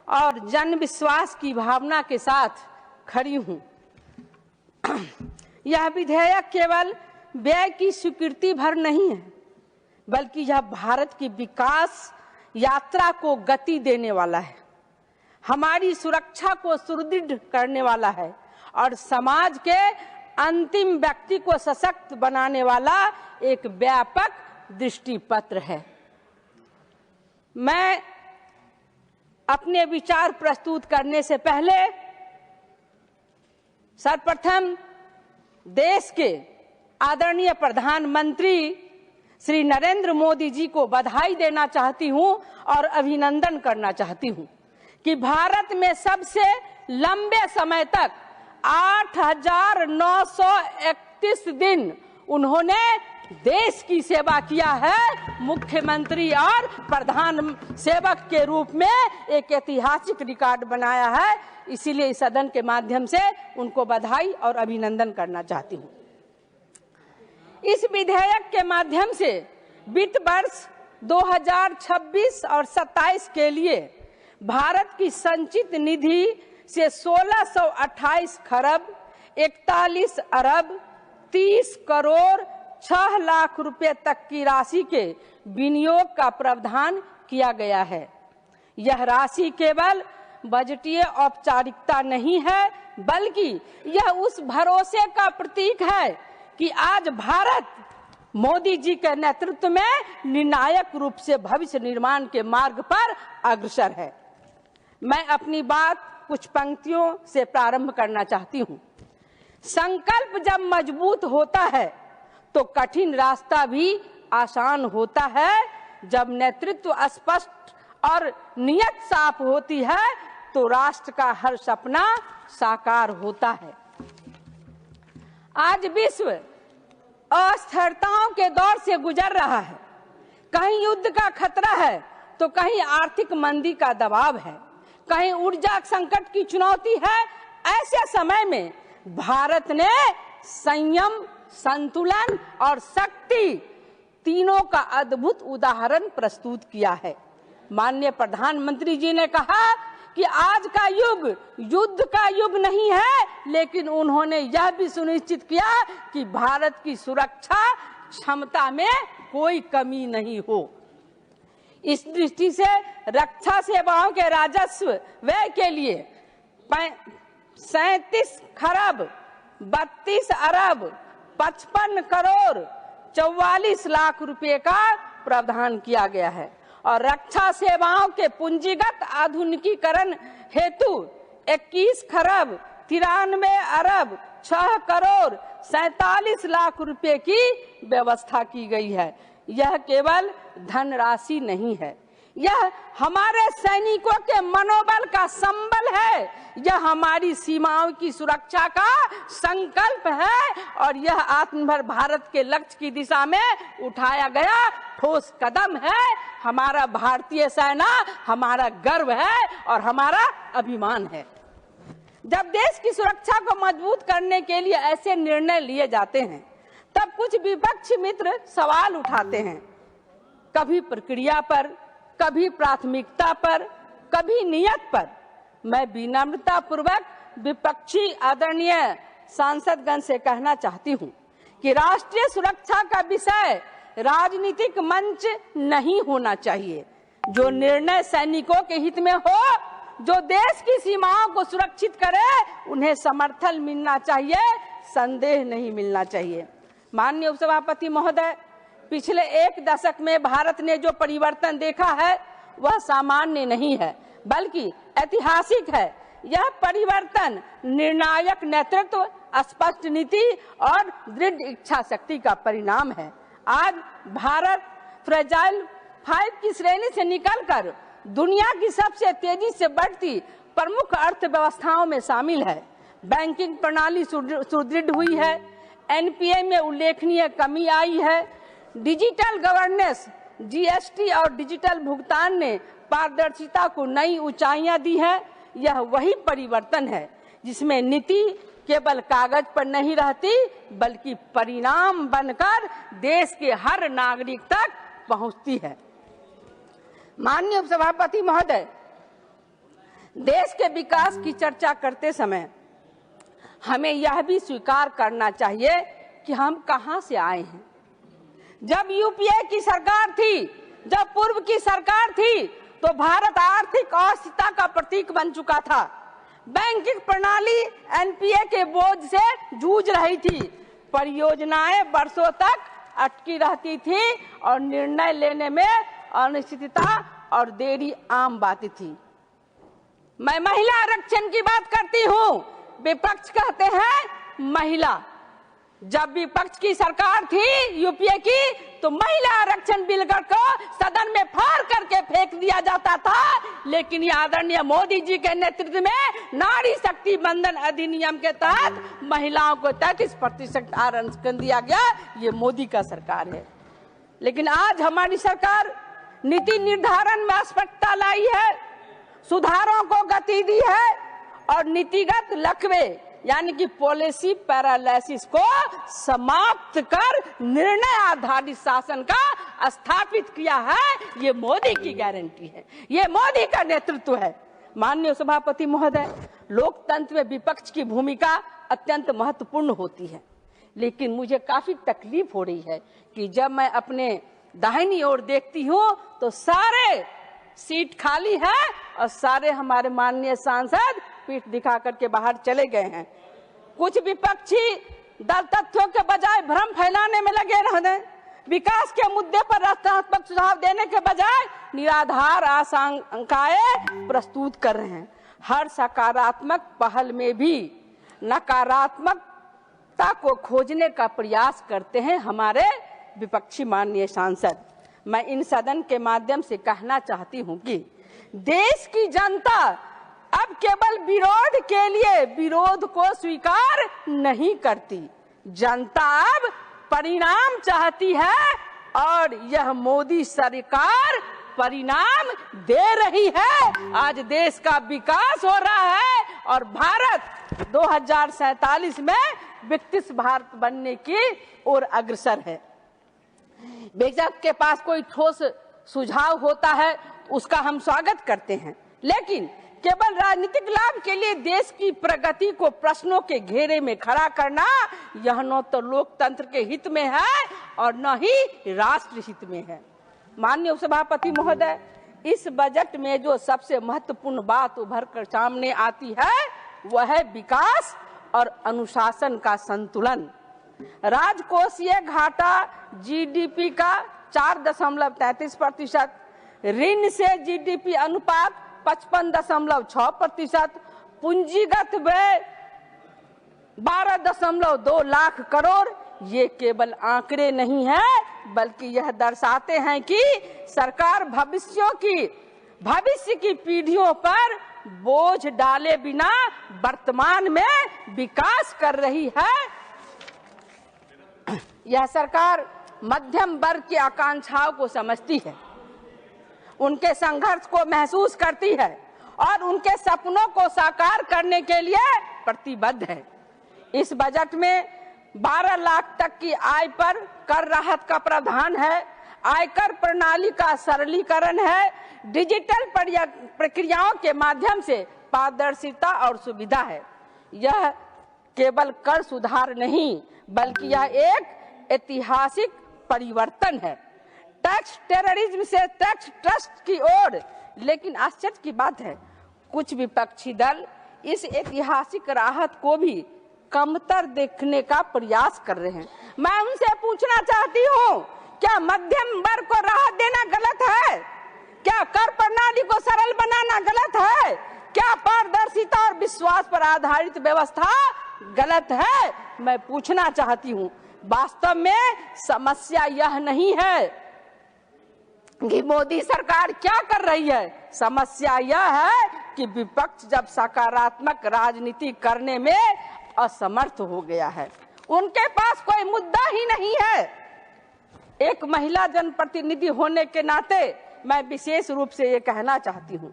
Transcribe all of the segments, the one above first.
और जन विश्वास की भावना के साथ खड़ी हूँ। यह विधेयक केवल व्यय की स्वीकृति भर नहीं है, बल्कि यह भारत की विकास यात्रा को गति देने वाला है, हमारी सुरक्षा को सुदृढ़ करने वाला है और समाज के अंतिम व्यक्ति को सशक्त बनाने वाला एक व्यापक दृष्टिपत्र है। मैं अपने विचार प्रस्तुत करने से पहले सर्वप्रथम देश के आदरणीय प्रधानमंत्री श्री नरेंद्र मोदी जी को बधाई देना चाहती हूं और अभिनंदन करना चाहती हूं कि भारत में सबसे लंबे समय तक 8,931 दिन उन्होंने देश की सेवा किया है। मुख्यमंत्री और प्रधान सेवक के रूप में एक ऐतिहासिक रिकॉर्ड बनाया है। इसीलिए इस सदन के माध्यम से उनको बधाई और अभिनंदन करना चाहती हूँ। इस विधेयक के माध्यम से वित्त वर्ष 2026 और 27 के लिए भारत की संचित निधि से 1628 खरब 41 अरब 30 करोड़ 6 लाख रुपए तक की राशि के विनियोग का प्रावधान किया गया है। यह राशि केवल बजटीय औपचारिकता नहीं है, बल्कि यह उस भरोसे का प्रतीक है कि आज भारत मोदी जी के नेतृत्व में निर्णायक रूप से भविष्य निर्माण के मार्ग पर अग्रसर है। मैं अपनी बात कुछ पंक्तियों से प्रारंभ करना चाहती हूँ। संकल्प जब मजबूत होता है तो कठिन रास्ता भी आसान होता है। जब नेतृत्व स्पष्ट और नियत साफ होती है तो राष्ट्र का हर सपना साकार होता है। आज विश्व अस्थिरताओं के दौर से गुजर रहा है। कहीं युद्ध का खतरा है तो कहीं आर्थिक मंदी का दबाव है, कहीं ऊर्जा संकट की चुनौती है। ऐसे समय में भारत ने संयम, संतुलन और शक्ति तीनों का अद्भुत उदाहरण प्रस्तुत किया है। माननीय प्रधानमंत्री जी ने कहा कि आज का युग युद्ध का युग नहीं है, लेकिन उन्होंने यह भी सुनिश्चित किया कि भारत की सुरक्षा क्षमता में कोई कमी नहीं हो। इस दृष्टि से रक्षा सेवाओं के राजस्व व्यय के लिए 37 खरब 32 अरब 55 करोड़ 44 लाख रुपए का प्रावधान किया गया है और रक्षा सेवाओं के पूंजीगत आधुनिकीकरण हेतु 21 खरब 93 अरब 6 करोड़ 47 लाख रुपए की व्यवस्था की गई है। यह केवल धनराशि नहीं है, यह हमारे सैनिकों के मनोबल का संबल है, यह हमारी सीमाओं की सुरक्षा का संकल्प है और यह आत्मनिर्भर भारत के लक्ष्य की दिशा में उठाया गया ठोस कदम है। हमारा भारतीय सेना हमारा गर्व है और हमारा अभिमान है। जब देश की सुरक्षा को मजबूत करने के लिए ऐसे निर्णय लिए जाते हैं, तब कुछ विपक्षी मित्र सवाल उठाते हैं, कभी प्रक्रिया पर, कभी प्राथमिकता पर, कभी नियत पर। मैं विनम्रता पूर्वक विपक्षी आदरणीय सांसदगण से कहना चाहती हूं कि राष्ट्रीय सुरक्षा का विषय राजनीतिक मंच नहीं होना चाहिए। जो निर्णय सैनिकों के हित में हो, जो देश की सीमाओं को सुरक्षित करे, उन्हें समर्थन मिलना चाहिए, संदेह नहीं मिलना चाहिए। माननीय उपसभापति महोदय, पिछले एक दशक में भारत ने जो परिवर्तन देखा है वह सामान्य नहीं है, बल्कि ऐतिहासिक है। यह परिवर्तन निर्णायक नेतृत्व, स्पष्ट नीति और दृढ़ इच्छा शक्ति का परिणाम है। आज भारत फ्रेजाइल 5 की श्रेणी से निकलकर दुनिया की सबसे तेजी से बढ़ती प्रमुख अर्थव्यवस्थाओं में शामिल है। बैंकिंग प्रणाली सुदृढ़ हुई है, एनपीए में उल्लेखनीय कमी आई है, डिजिटल गवर्नेंस, जीएसटी और डिजिटल भुगतान ने पारदर्शिता को नई ऊंचाइयां दी है। यह वही परिवर्तन है जिसमें नीति केवल कागज पर नहीं रहती, बल्कि परिणाम बनकर देश के हर नागरिक तक पहुंचती है। माननीय उपसभापति महोदय, देश के विकास की चर्चा करते समय हमें यह भी स्वीकार करना चाहिए कि हम कहां से आए हैं। जब यूपीए की सरकार थी, जब पूर्व की सरकार थी, तो भारत आर्थिक अस्थिरता का प्रतीक बन चुका था। बैंकिंग प्रणाली एनपीए के बोझ से जूझ रही थी। परियोजनाएं वर्षों तक अटकी रहती थी और निर्णय लेने में अनिश्चितता और देरी आम बात थी। मैं महिला आरक्षण की बात करती हूँ। विपक्ष कहते हैं महिला, जब विपक्ष की सरकार थी यूपीए की, तो महिला आरक्षण बिल को सदन में फाड़ करके फेंक दिया जाता था। लेकिन ये आदरणीय मोदी जी के नेतृत्व में नारी शक्ति बंधन अधिनियम के तहत महिलाओं को 33% आरक्षण दिया गया। ये मोदी का सरकार है। लेकिन आज हमारी सरकार नीति निर्धारण में स्पष्टता लाई है, सुधारों को गति दी है और नीतिगत लक्ष्य यानी कि पॉलिसी पैरालिसिस को समाप्त कर निर्णय आधारित शासन का स्थापित किया है। ये मोदी की गारंटी है, ये मोदी का नेतृत्व है। माननीय सभापति महोदय, लोकतंत्र में विपक्ष की भूमिका अत्यंत महत्वपूर्ण होती है। लेकिन मुझे काफी तकलीफ हो रही है कि जब मैं अपने दाहिनी ओर देखती हूँ तो सारे सीट खाली है और सारे हमारे माननीय सांसद पीठ दिखा करके बाहर चले गए हैं। कुछ विपक्षी दल तथ्यों के बजाय भ्रम फैलाने में लगे रहते हैं। विकास के मुद्दे पर रचनात्मक सुझाव देने के बजाय निराधार आशंकाएं प्रस्तुत कर रहे हैं। हर सकारात्मक पहल में भी नकारात्मकता को खोजने का प्रयास करते हैं हमारे विपक्षी माननीय सांसद। मैं इन सदन के माध्यम से कहना चाहती हूं कि देश की जनता अब केवल विरोध के लिए विरोध को स्वीकार नहीं करती। जनता अब परिणाम चाहती है और यह मोदी सरकार परिणाम दे रही है। आज देश का विकास हो रहा है और भारत 2047 में विकसित भारत बनने की ओर अग्रसर है। बेशक के पास कोई ठोस सुझाव होता है उसका हम स्वागत करते हैं, लेकिन केवल राजनीतिक लाभ के लिए देश की प्रगति को प्रश्नों के घेरे में खड़ा करना यह न तो लोकतंत्र के हित में है और न ही राष्ट्र हित में है। माननीय सभापति महोदय, इस बजट में जो सबसे महत्वपूर्ण बात उभर कर सामने आती है वह है विकास और अनुशासन का संतुलन। राजकोषीय घाटा जीडीपी का 4.33%, ऋण से जीडीपी अनुपात 55.6%, पूंजीगत व्यय 12.2 लाख करोड़। ये केवल आंकड़े नहीं है बल्कि यह दर्शाते हैं कि सरकार भविष्य की पीढ़ियों पर बोझ डाले बिना वर्तमान में विकास कर रही है। यह सरकार मध्यम वर्ग की आकांक्षाओं को समझती है, उनके संघर्ष को महसूस करती है और उनके सपनों को साकार करने के लिए प्रतिबद्ध है। इस बजट में 12 लाख तक की आय पर कर राहत का प्रावधान है, आयकर प्रणाली का सरलीकरण है, डिजिटल प्रक्रियाओं के माध्यम से पारदर्शिता और सुविधा है। यह केवल कर सुधार नहीं बल्कि यह एक ऐतिहासिक परिवर्तन है, टैक्स टेररिज्म से टैक्स ट्रस्ट की ओर। लेकिन आश्चर्य की बात है कुछ विपक्षी दल इस ऐतिहासिक राहत को भी कमतर देखने का प्रयास कर रहे हैं। मैं उनसे पूछना चाहती हूँ, क्या मध्यम वर्ग को राहत देना गलत है? क्या कर प्रणाली को सरल बनाना गलत है? क्या पारदर्शिता और विश्वास पर आधारित व्यवस्था गलत है? मैं पूछना चाहती हूँ। वास्तव में समस्या यह नहीं है कि मोदी सरकार क्या कर रही है, समस्या यह है कि विपक्ष जब सकारात्मक राजनीति करने में असमर्थ हो गया है, उनके पास कोई मुद्दा ही नहीं है। एक महिला जनप्रतिनिधि होने के नाते मैं विशेष रूप से ये कहना चाहती हूँ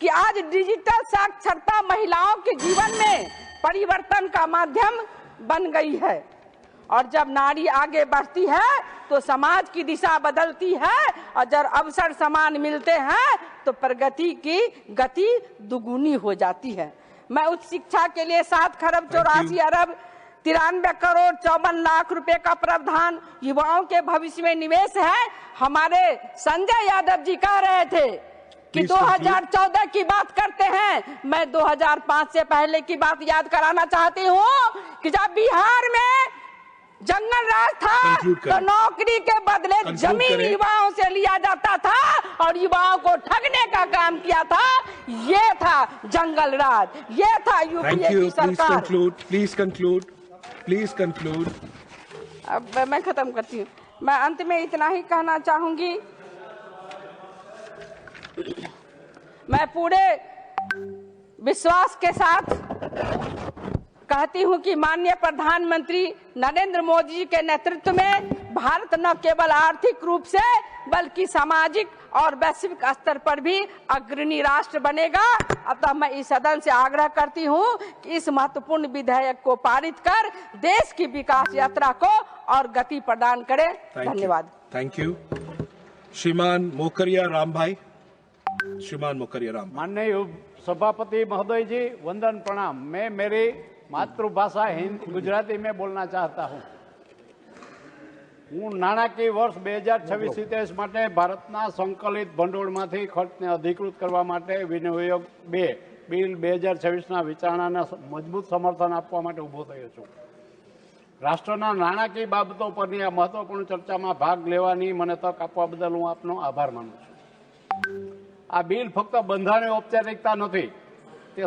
कि आज डिजिटल साक्षरता महिलाओं के जीवन में परिवर्तन का माध्यम बन गई है और जब नारी आगे बढ़ती है तो समाज की दिशा बदलती है, और जब अवसर समान मिलते हैं तो प्रगति की गति दुगुनी हो जाती है। मैं उच्च शिक्षा के लिए 7 खरब 84 अरब 93 करोड़ 54 लाख रुपए का प्रावधान युवाओं के भविष्य में निवेश है। हमारे संजय यादव जी कह रहे थे कि 2014 की बात करते हैं, मैं 2005 से पहले की बात याद कराना चाहती हूँ कि जब बिहार में जंगल राज था तो नौकरी के बदले जमीन युवाओं से लिया जाता था और युवाओं को ठगने का काम किया था। ये था जंगल राज, ये था यूपीए की सरकार। Please conclude. अब मैं खत्म करती हूँ। मैं अंत में इतना ही कहना चाहूंगी, मैं पूरे विश्वास के साथ कहती हूं कि माननीय प्रधानमंत्री नरेंद्र मोदी जी के नेतृत्व में भारत न केवल आर्थिक रूप से बल्कि सामाजिक और वैश्विक स्तर पर भी अग्रणी राष्ट्र बनेगा। अतः मैं इस सदन से आग्रह करती हूं कि इस महत्वपूर्ण विधेयक को पारित कर देश की विकास यात्रा को और गति प्रदान करें। धन्यवाद। Thank you. श्रीमान मोकरिया राम भाई। श्रीमान मोकरिया राम। माननीय सभापति महोदय जी, वंदन प्रणाम। मैं मेरी मातृभाषा हिंदी गुजराती में बोलना चाहता हूँ। હું નાણાકીય વર્ષ 2026-27 માટે ભારતના સંકલિત ભંડોળમાંથી ખર્ચને અધિકૃત કરવા માટે વિનિયોગ 2 બિલ 2026ના વિચારણાને મજબૂત સમર્થન આપવા માટે ઊભો થયો છું। રાષ્ટ્રના નાણાકીય બાબતો પરની આ મહત્વપૂર્ણ ચર્ચામાં ભાગ લેવાની મને તક આપવા બદલ હું આપનો આભાર માનું છું। આ બિલ ફક્ત બંધારણીય ઔપચારિકતા નથી, તે